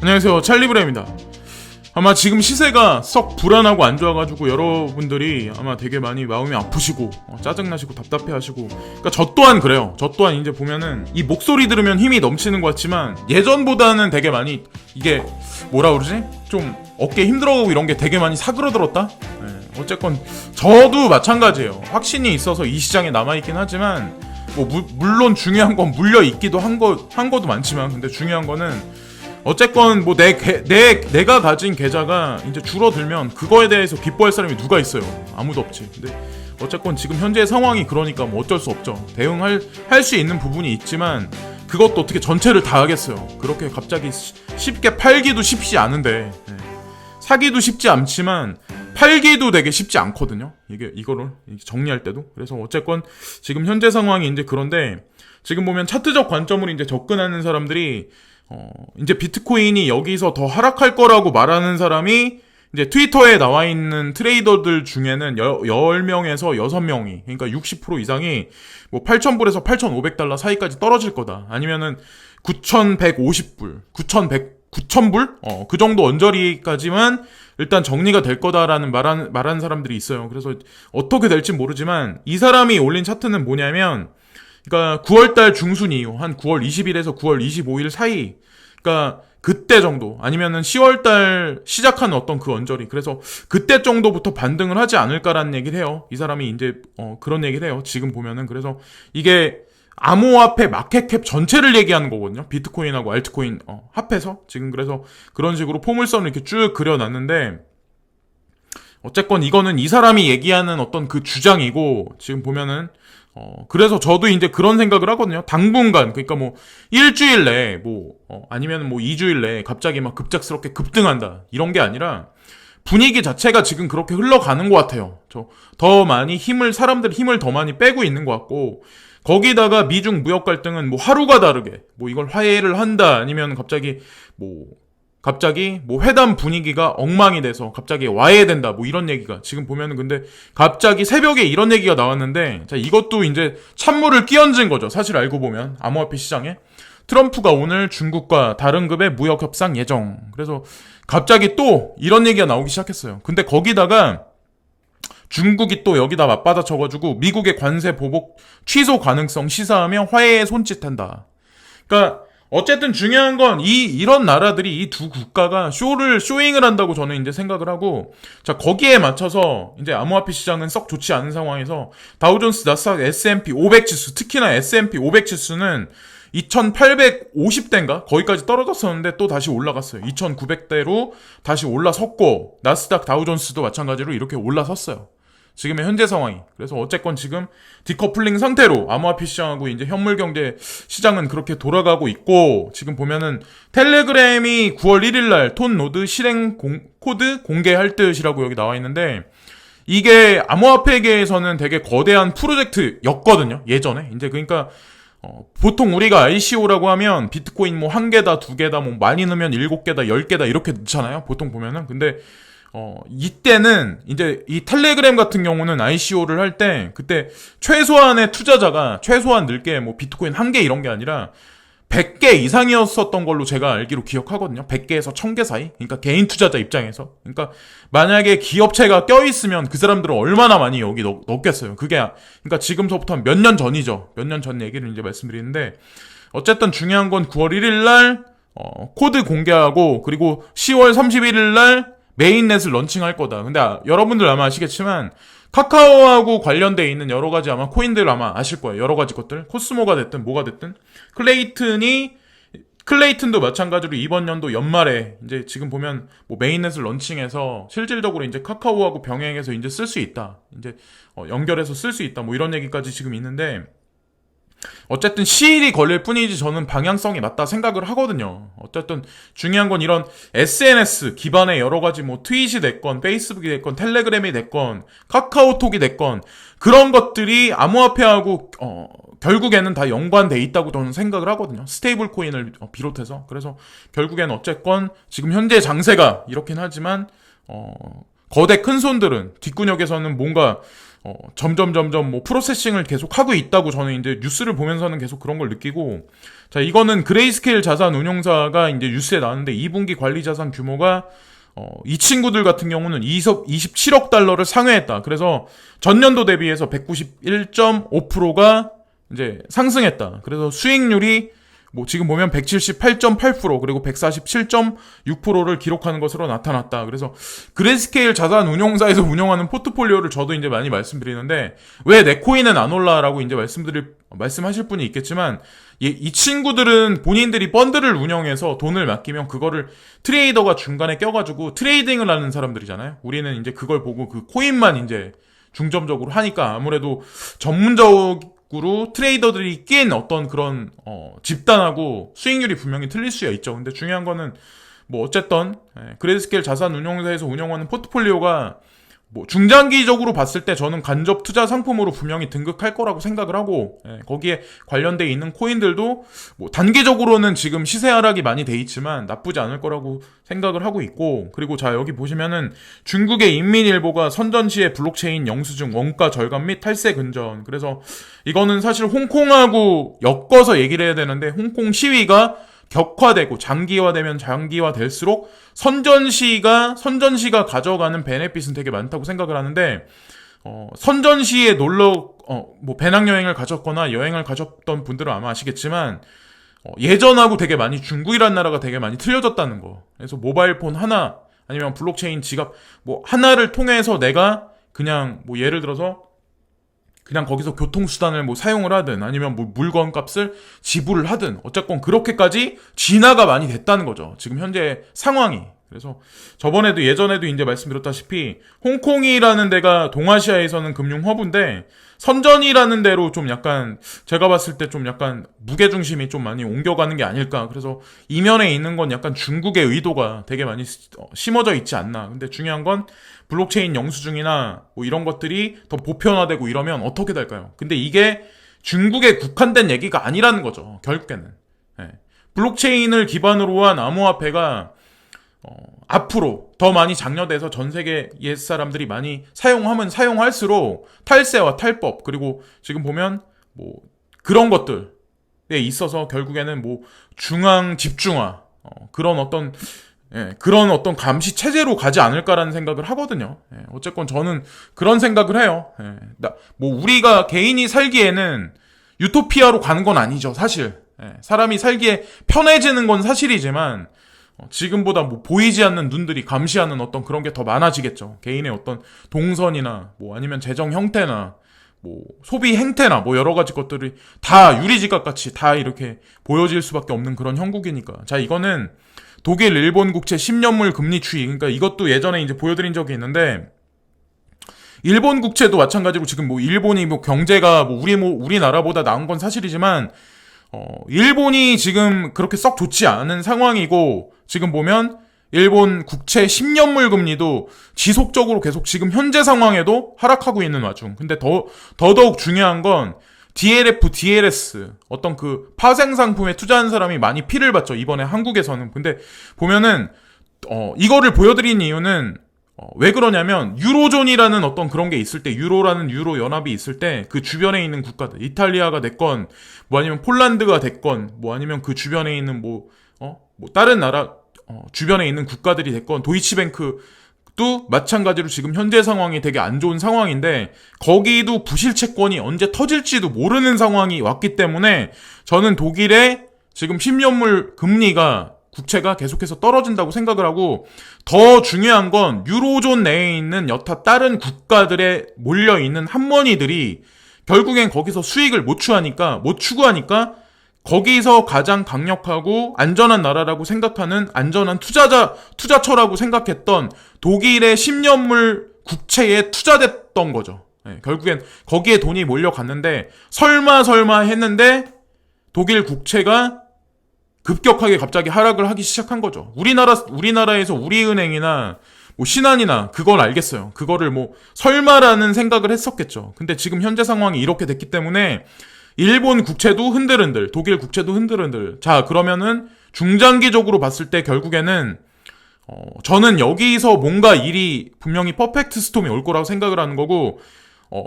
안녕하세요, 찰리브레입니다. 아마 지금 시세가 썩 불안하고 안 좋아가지고 여러분들이 아마 되게 많이 마음이 아프시고 짜증나시고 답답해하시고, 그러니까 저 또한 그래요. 저 또한 이제 보면은 이 목소리 들으면 힘이 넘치는 것 같지만 예전보다는 되게 많이 이게 뭐라 그러지? 좀 어깨 힘들어가고 이런 게 되게 많이 사그러들었다? 네, 어쨌건 저도 마찬가지예요. 확신이 있어서 이 시장에 남아있긴 하지만 뭐 물론 중요한 건 물려있기도 한 것도 많지만, 근데 중요한 거는 어쨌건 뭐 내가 가진 계좌가 이제 줄어들면 그거에 대해서 기뻐할 사람이 누가 있어요? 아무도 없지. 근데 어쨌건 지금 현재 상황이 그러니까 뭐 어쩔 수 없죠. 대응할 수 있는 부분이 있지만 그것도 어떻게 전체를 다 하겠어요. 그렇게 갑자기 쉽게 팔기도 쉽지 않은데, 사기도 쉽지 않지만 팔기도 되게 쉽지 않거든요. 이거를 정리할 때도. 그래서 어쨌건 지금 현재 상황이 이제 그런데, 지금 보면 차트적 관점으로 이제 접근하는 사람들이 이제 비트코인이 여기서 더 하락할 거라고 말하는 사람이 이제 트위터에 나와 있는 트레이더들 중에는 10명에서 6명이, 그러니까 60% 이상이 뭐 8,000불에서 8,500달러 사이까지 떨어질 거다. 아니면은 9,150불, 9,000불? 그 정도 언저리까지만 일단 정리가 될 거다라는 말하는 사람들이 있어요. 그래서 어떻게 될지 모르지만 이 사람이 올린 차트는 뭐냐면, 그러니까 9월달 중순 이후 한 9월 20일에서 9월 25일 사이, 그러니까 그때 정도, 아니면은 10월달 시작한 어떤 그 언저리, 그래서 그때 정도부터 반등을 하지 않을까라는 얘기를 해요. 이 사람이 이제 그런 얘기를 해요. 지금 보면은. 그래서 이게 암호화폐 마켓캡 전체를 얘기하는 거거든요. 비트코인하고 알트코인 합해서 지금. 그래서 그런 식으로 포물선을 이렇게 쭉 그려놨는데, 어쨌건 이거는 이 사람이 얘기하는 어떤 그 주장이고, 지금 보면은 그래서 저도 이제 그런 생각을 하거든요. 당분간, 그러니까 뭐 일주일 내에 아니면 뭐 2주일 내에 갑자기 막 급작스럽게 급등한다, 이런 게 아니라 분위기 자체가 지금 그렇게 흘러가는 것 같아요. 더 많이 사람들이 힘을 더 많이 빼고 있는 것 같고, 거기다가 미중 무역 갈등은 뭐 하루가 다르게 뭐 이걸 화해를 한다, 아니면 갑자기 회담 분위기가 엉망이 돼서 갑자기 와야 된다, 뭐 이런 얘기가 지금 보면은. 근데 갑자기 새벽에 이런 얘기가 나왔는데, 자, 이것도 이제 찬물을 끼얹은 거죠. 사실 알고 보면 암호화폐 시장에 트럼프가 오늘 중국과 다른 급의 무역 협상 예정. 그래서 갑자기 또 이런 얘기가 나오기 시작했어요. 근데 거기다가 중국이 또 여기다 맞받아쳐가지고 미국의 관세 보복 취소 가능성 시사하며 화해에 손짓한다. 그러니까 어쨌든 중요한 건 이런 나라들이, 이 두 국가가 쇼잉을 한다고 저는 이제 생각을 하고, 자, 거기에 맞춰서 이제 암호화폐 시장은 썩 좋지 않은 상황에서 다우존스, 나스닥, S&P 500 지수, 특히나 S&P 500 지수는 2,850대인가? 거기까지 떨어졌었는데 또 다시 올라갔어요. 2,900대로 다시 올라섰고, 나스닥, 다우존스도 마찬가지로 이렇게 올라섰어요. 지금의 현재 상황이. 그래서 어쨌건 지금 디커플링 상태로 암호화폐 시장하고 이제 현물 경제 시장은 그렇게 돌아가고 있고, 지금 보면은 텔레그램이 9월 1일 날 톤 노드 실행 코드 공개할 듯이라고 여기 나와 있는데, 이게 암호화폐계에서는 되게 거대한 프로젝트였거든요, 예전에. 이제 그러니까 보통 우리가 ICO라고 하면 비트코인 뭐 1개다, 2개다, 뭐 많이 넣으면 7개다, 10개다 이렇게 넣잖아요, 보통 보면은. 근데 이때는 이제 이 텔레그램 같은 경우는 ICO를 할 때 그때 최소한의 투자자가 최소한 늘게 뭐 비트코인 1개 이런 게 아니라 100개 이상이었었던 걸로 제가 알기로 기억하거든요. 100개에서 1000개 사이. 그러니까 개인 투자자 입장에서. 그러니까 만약에 기업체가 껴있으면 그 사람들은 얼마나 많이 여기 넣겠어요. 그러니까 지금서부터 몇 년 전이죠. 몇 년 전 얘기를 이제 말씀드리는데, 어쨌든 중요한 건 9월 1일 날 코드 공개하고, 그리고 10월 31일 날 메인넷을 런칭할 거다. 근데 여러분들 아마 아시겠지만 카카오하고 관련돼 있는 여러 가지 아마 코인들 아마 아실 거예요. 여러 가지 것들. 코스모가 됐든 뭐가 됐든. 클레이튼도 마찬가지로 이번 연도 연말에 이제 지금 보면 뭐 메인넷을 런칭해서 실질적으로 이제 카카오하고 병행해서 이제 쓸 수 있다. 이제 연결해서 쓸 수 있다. 뭐 이런 얘기까지 지금 있는데, 어쨌든 시일이 걸릴 뿐이지 저는 방향성이 맞다 생각을 하거든요. 어쨌든 중요한 건 이런 SNS 기반의 여러 가지 뭐 트윗이 됐건 페이스북이 됐건 텔레그램이 됐건 카카오톡이 됐건 그런 것들이 암호화폐하고 결국에는 다 연관돼 있다고 저는 생각을 하거든요. 스테이블 코인을 비롯해서. 그래서 결국엔 어쨌건 지금 현재 장세가 이렇긴 하지만 거대 큰 손들은 뒷구녕에서는 뭔가 점점 뭐 프로세싱을 계속 하고 있다고 저는 이제 뉴스를 보면서는 계속 그런 걸 느끼고, 자, 이거는 그레이스케일 자산 운용사가 이제 뉴스에 나왔는데 2분기 관리 자산 규모가 이 친구들 같은 경우는 27억 달러를 상회했다. 그래서 전년도 대비해서 191.5%가 이제 상승했다. 그래서 수익률이 뭐 지금 보면 178.8% 그리고 147.6%를 기록하는 것으로 나타났다. 그래서 그레이스케일 자산 운용사에서 운영하는 포트폴리오를 저도 이제 많이 말씀드리는데, 왜 내 코인은 안 올라라고 이제 말씀하실 분이 있겠지만, 이 친구들은 본인들이 펀드를 운영해서 돈을 맡기면 그거를 트레이더가 중간에 껴가지고 트레이딩을 하는 사람들이잖아요. 우리는 이제 그걸 보고 그 코인만 이제 중점적으로 하니까 아무래도 전문적으로 트레이더들이 낀 어떤 그런 집단하고 수익률이 분명히 틀릴 수야 있죠. 근데 중요한 거는 뭐 어쨌든 그레이스케일 자산 운용사에서 운영하는 포트폴리오가 뭐 중장기적으로 봤을 때 저는 간접 투자 상품으로 분명히 등극할 거라고 생각을 하고, 거기에 관련돼 있는 코인들도 뭐 단기적으로는 지금 시세 하락이 많이 돼 있지만 나쁘지 않을 거라고 생각을 하고 있고, 그리고 자, 여기 보시면은 중국의 인민일보가 선전시의 블록체인 영수증 원가 절감 및 탈세 근전. 그래서 이거는 사실 홍콩하고 엮어서 얘기를 해야 되는데, 홍콩 시위가 격화되고 장기화되면 장기화될수록 선전시가 가져가는 베네핏은 되게 많다고 생각을 하는데, 선전시에 뭐 배낭여행을 가졌거나 여행을 가졌던 분들은 아마 아시겠지만, 예전하고 되게 많이 중국이란 나라가 되게 많이 틀려졌다는 거. 그래서 모바일폰 하나 아니면 블록체인 지갑 뭐 하나를 통해서 내가 그냥 뭐 예를 들어서 그냥 거기서 교통수단을 뭐 사용을 하든 아니면 뭐 물건 값을 지불을 하든 어쨌건 그렇게까지 진화가 많이 됐다는 거죠. 지금 현재 상황이. 그래서 예전에도 이제 말씀드렸다시피 홍콩이라는 데가 동아시아에서는 금융 허브인데, 선전이라는 데로 좀 약간 제가 봤을 때 좀 약간 무게중심이 좀 많이 옮겨가는 게 아닐까. 그래서 이면에 있는 건 약간 중국의 의도가 되게 많이 심어져 있지 않나. 근데 중요한 건 블록체인 영수증이나 뭐 이런 것들이 더 보편화되고 이러면 어떻게 될까요? 근데 이게 중국에 국한된 얘기가 아니라는 거죠. 결국에는. 블록체인을 기반으로 한 암호화폐가 앞으로 더 많이 장려돼서 전 세계 옛사람들이 많이 사용하면 사용할수록 탈세와 탈법, 그리고 지금 보면 뭐 그런 것들에 있어서 결국에는 뭐 중앙 집중화, 그런 어떤 감시 체제로 가지 않을까라는 생각을 하거든요. 어쨌건 저는 그런 생각을 해요. 뭐 우리가 개인이 살기에는 유토피아로 가는 건 아니죠, 사실. 사람이 살기에 편해지는 건 사실이지만 지금보다 뭐 보이지 않는 눈들이 감시하는 어떤 그런 게 더 많아지겠죠. 개인의 어떤 동선이나 뭐 아니면 재정 형태나 뭐 소비 행태나 뭐 여러 가지 것들이 다 유리지각 같이 다 이렇게 보여질 수밖에 없는 그런 형국이니까. 자, 이거는 독일, 일본 국채 10년물 금리 추이. 그러니까 이것도 예전에 이제 보여드린 적이 있는데, 일본 국채도 마찬가지로 지금 뭐 일본이 뭐 경제가 뭐 우리나라보다 나은 건 사실이지만, 일본이 지금 그렇게 썩 좋지 않은 상황이고, 지금 보면 일본 국채 10년물 금리도 지속적으로 계속 지금 현재 상황에도 하락하고 있는 와중. 근데 더더욱 중요한 건 DLF, DLS 어떤 그 파생 상품에 투자한 사람이 많이 피를 봤죠, 이번에 한국에서는. 근데 보면은 이거를 보여드린 이유는 왜 그러냐면, 유로존이라는 어떤 그런 게 있을 때, 유로라는 유로 연합이 있을 때 그 주변에 있는 국가들, 이탈리아가 됐건 뭐 아니면 폴란드가 됐건 뭐 아니면 그 주변에 있는 뭐 다른 나라 주변에 있는 국가들이 됐건 도이치뱅크도 마찬가지로 지금 현재 상황이 되게 안 좋은 상황인데, 거기도 부실채권이 언제 터질지도 모르는 상황이 왔기 때문에 저는 독일의 지금 10년물 금리가 국채가 계속해서 떨어진다고 생각을 하고, 더 중요한 건 유로존 내에 있는 여타 다른 국가들에 몰려있는 함머니들이 결국엔 거기서 수익을 못 추구하니까 거기서 가장 강력하고 안전한 나라라고 생각하는 안전한 투자처라고 생각했던 독일의 10년물 국채에 투자됐던 거죠. 결국엔 거기에 돈이 몰려갔는데, 설마 했는데 독일 국채가 급격하게 갑자기 하락을 하기 시작한 거죠. 우리나라에서 우리은행이나 뭐 신한이나 그걸 알겠어요. 그거를 뭐 설마라는 생각을 했었겠죠. 근데 지금 현재 상황이 이렇게 됐기 때문에 일본 국채도 흔들흔들, 독일 국채도 흔들흔들. 자, 그러면은 중장기적으로 봤을 때 결국에는 저는 여기서 뭔가 일이 분명히 퍼펙트 스톰이 올 거라고 생각을 하는 거고,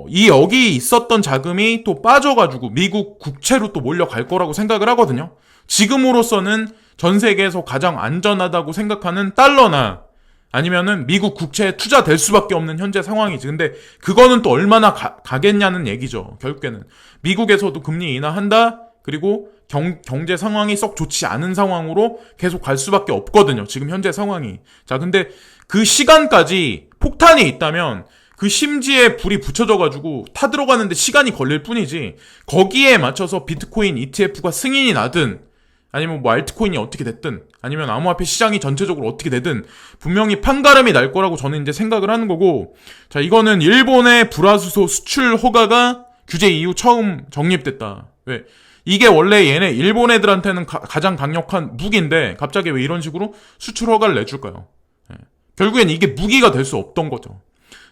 이 여기 있었던 자금이 또 빠져가지고 미국 국채로 또 몰려갈 거라고 생각을 하거든요. 지금으로서는 전 세계에서 가장 안전하다고 생각하는 달러나 아니면은 미국 국채에 투자될 수밖에 없는 현재 상황이지. 근데 그거는 또 얼마나 가겠냐는 얘기죠. 결국에는 미국에서도 금리 인하한다. 그리고 경제 상황이 썩 좋지 않은 상황으로 계속 갈 수밖에 없거든요. 지금 현재 상황이. 자, 근데 그 시간까지 폭탄이 있다면 그 심지에 불이 붙여져가지고 타들어가는데 시간이 걸릴 뿐이지, 거기에 맞춰서 비트코인 ETF가 승인이 나든 아니면 뭐 알트코인이 어떻게 됐든 아니면 암호화폐 시장이 전체적으로 어떻게 되든 분명히 판가름이 날 거라고 저는 이제 생각을 하는 거고, 자, 이거는 일본의 불화수소 수출 허가가 규제 이후 처음 정립됐다. 왜? 이게 원래 얘네 일본 애들한테는 가장 강력한 무기인데 갑자기 왜 이런 식으로 수출 허가를 내줄까요? 예. 결국엔 이게 무기가 될 수 없던 거죠.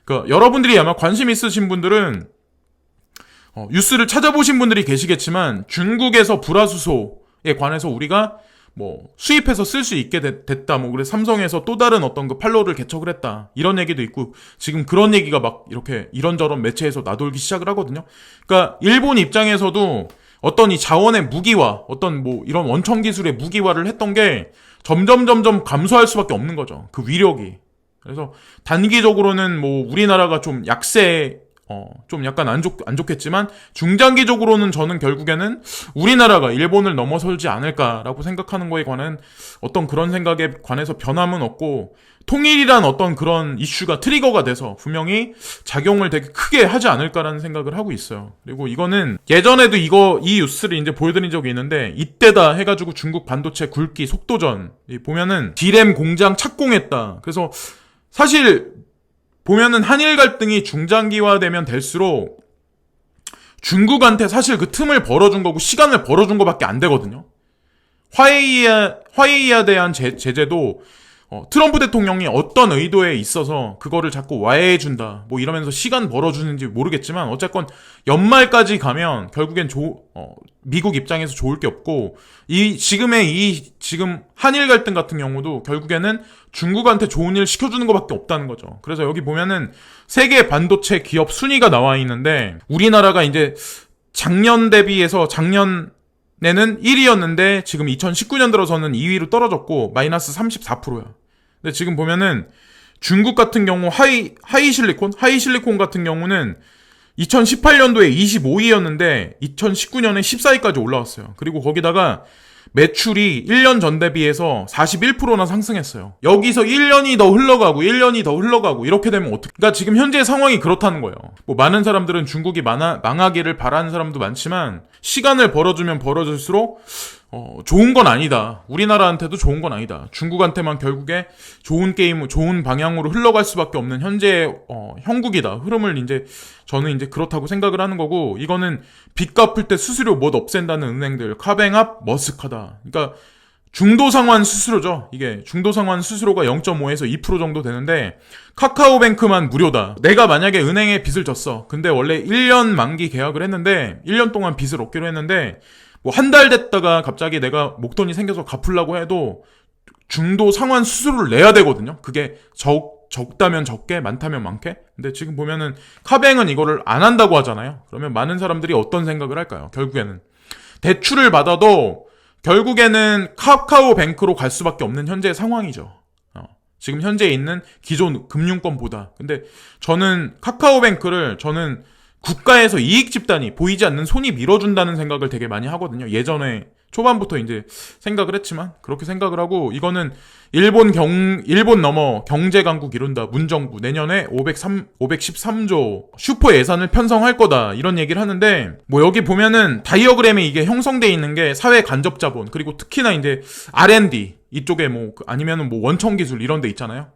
그러니까 여러분들이 아마 관심 있으신 분들은 뉴스를 찾아보신 분들이 계시겠지만, 중국에서 불화수소에 관해서 우리가 뭐 수입해서 쓸 수 있게 됐다, 뭐 그래 삼성에서 또 다른 어떤 그 판로를 개척을 했다, 이런 얘기도 있고, 지금 그런 얘기가 막 이렇게 이런저런 매체에서 나돌기 시작을 하거든요. 그러니까 일본 입장에서도 어떤 이 자원의 무기화, 어떤 뭐 이런 원천 기술의 무기화를 했던 게 점점 감소할 수밖에 없는 거죠. 그 위력이. 그래서 단기적으로는 뭐 우리나라가 좀 약세, 좀 약간 안 좋겠지만, 중장기적으로는 저는 결국에는 우리나라가 일본을 넘어설지 않을까라고 생각하는 거에 관한 어떤 그런 생각에 관해서 변함은 없고, 통일이란 어떤 그런 이슈가 트리거가 돼서 분명히 작용을 되게 크게 하지 않을까라는 생각을 하고 있어요. 그리고 이거는 예전에도 이 뉴스를 이제 보여드린 적이 있는데, 이때다 해가지고 중국 반도체 굵기 속도전 보면은 디램 공장 착공했다. 그래서 사실 보면은 한일 갈등이 중장기화되면 될수록 중국한테 사실 그 틈을 벌어준 거고 시간을 벌어준 거밖에 안 되거든요. 화웨이에 대한 제재도 트럼프 대통령이 어떤 의도에 있어서 그거를 자꾸 와해해준다 뭐 이러면서 시간 벌어주는지 모르겠지만, 어쨌건 연말까지 가면 결국엔 미국 입장에서 좋을 게 없고, 지금 한일 갈등 같은 경우도 결국에는 중국한테 좋은 일 시켜주는 것밖에 없다는 거죠. 그래서 여기 보면은 세계 반도체 기업 순위가 나와 있는데, 우리나라가 이제 작년 대비해서 작년에는 1위였는데 지금 2019년 들어서는 2위로 떨어졌고 마이너스 34%야. 근데 지금 보면은 중국 같은 경우 하이실리콘 같은 경우는 2018년도에 25위였는데 2019년에 14위까지 올라왔어요. 그리고 거기다가 매출이 1년 전 대비해서 41%나 상승했어요. 여기서 1년이 더 흘러가고 이렇게 되면 어떻게? 그러니까 지금 현재 상황이 그렇다는 거예요. 뭐 많은 사람들은 중국이 망하기를 바라는 사람도 많지만, 시간을 벌어주면 벌어질수록 좋은 건 아니다. 우리나라한테도 좋은 건 아니다. 중국한테만 결국에 좋은 방향으로 흘러갈 수밖에 없는 현재 형국이다. 흐름을 저는 그렇다고 생각을 하는 거고, 이거는 빚 갚을 때 수수료 못 없앤다는 은행들, 카뱅합, 머스카다. 그러니까 중도상환 수수료죠. 이게 중도상환 수수료가 0.5에서 2% 정도 되는데, 카카오뱅크만 무료다. 내가 만약에 은행에 빚을 졌어. 근데 원래 1년 만기 계약을 했는데 1년 동안 빚을 얻기로 했는데, 뭐 한 달 됐다가 갑자기 내가 목돈이 생겨서 갚으려고 해도 중도 상환 수수료를 내야 되거든요. 그게 적다면 적게, 많다면 많게. 근데 지금 보면은 카뱅은 이거를 안 한다고 하잖아요. 그러면 많은 사람들이 어떤 생각을 할까요? 결국에는 대출을 받아도 결국에는 카카오뱅크로 갈 수밖에 없는 현재 상황이죠. 지금 현재 있는 기존 금융권보다. 근데 저는 카카오뱅크를 국가에서 이익 집단이 보이지 않는 손이 밀어준다는 생각을 되게 많이 하거든요. 예전에 초반부터 생각을 했지만 그렇게 생각을 하고, 이거는 일본 넘어 경제 강국 이룬다. 문정부 내년에 513조 슈퍼 예산을 편성할 거다. 이런 얘기를 하는데, 뭐 여기 보면은 다이어그램에 이게 형성돼 있는 게 사회 간접 자본, 그리고 특히나 R&D 이쪽에 아니면은 원천 기술 이런 데 있잖아요.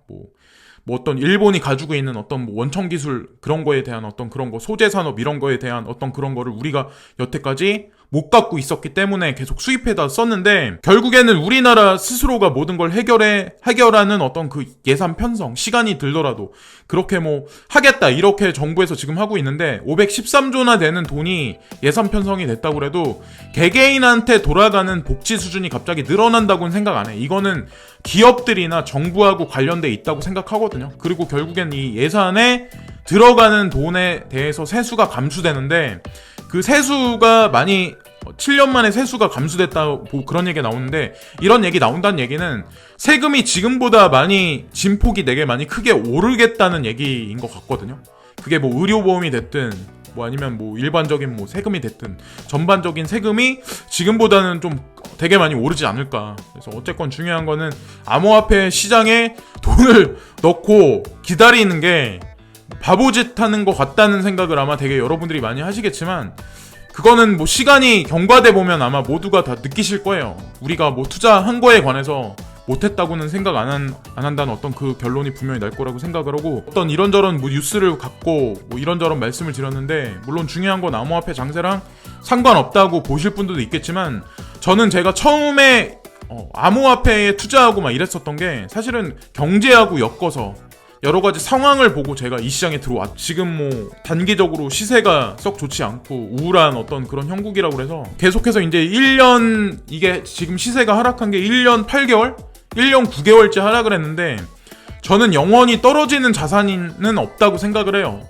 뭐 어떤 일본이 가지고 있는 어떤 원천 기술 그런 거에 대한 어떤 그런 거, 소재 산업 이런 거에 대한 어떤 그런 거를 우리가 여태까지 못 갖고 있었기 때문에 계속 수입해다 썼는데, 결국에는 우리나라 스스로가 모든 걸 해결하는 어떤 그 예산 편성, 시간이 들더라도 그렇게 뭐 하겠다 이렇게 정부에서 지금 하고 있는데, 513조나 되는 돈이 예산 편성이 됐다고 해도 개개인한테 돌아가는 복지 수준이 갑자기 늘어난다고는 생각 안 해. 이거는 기업들이나 정부하고 관련돼 있다고 생각하거든요. 그리고 결국엔 이 예산에 들어가는 돈에 대해서 세수가 감수되는데, 그 세수가 많이 7년 만에 세수가 감수됐다고 그런 얘기가 나오는데, 이런 얘기 나온다는 얘기는 세금이 지금보다 많이 진폭이 되게 많이 크게 오르겠다는 얘기인 것 같거든요. 그게 뭐 의료보험이 됐든 뭐 아니면 뭐 일반적인 뭐 세금이 됐든 전반적인 세금이 지금보다는 좀 되게 많이 오르지 않을까. 그래서 어쨌건 중요한 거는 암호화폐 시장에 돈을 넣고 기다리는 게 바보짓 하는 것 같다는 생각을 아마 되게 여러분들이 많이 하시겠지만, 그거는 뭐 시간이 경과돼 보면 아마 모두가 다 느끼실 거예요. 우리가 뭐 투자한 거에 관해서 못했다고는 생각 안 한다는 어떤 그 결론이 분명히 날 거라고 생각을 하고, 어떤 이런저런 뭐 뉴스를 갖고 뭐 이런저런 말씀을 드렸는데, 물론 중요한 건 암호화폐 장세랑 상관없다고 보실 분들도 있겠지만, 저는 제가 처음에 암호화폐에 투자하고 막 이랬었던 게 사실은 경제하고 엮어서 여러 가지 상황을 보고 제가 이 시장에 들어왔. 지금 뭐 단기적으로 시세가 썩 좋지 않고 우울한 어떤 그런 형국이라고 그래서 계속해서 이제 1년, 이게 지금 시세가 하락한 게 1년 8개월? 1년 9개월째 하락을 했는데, 저는 영원히 떨어지는 자산은 없다고 생각을 해요.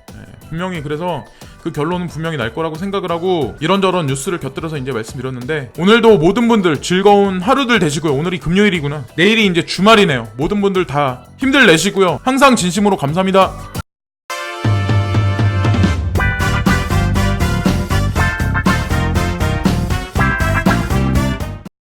분명히. 그래서 그 결론은 분명히 날 거라고 생각을 하고, 이런저런 뉴스를 곁들여서 이제 말씀드렸는데, 오늘도 모든 분들 즐거운 하루들 되시고요. 오늘이 금요일이구나. 내일이 이제 주말이네요. 모든 분들 다 힘들 내시고요. 항상 진심으로 감사합니다.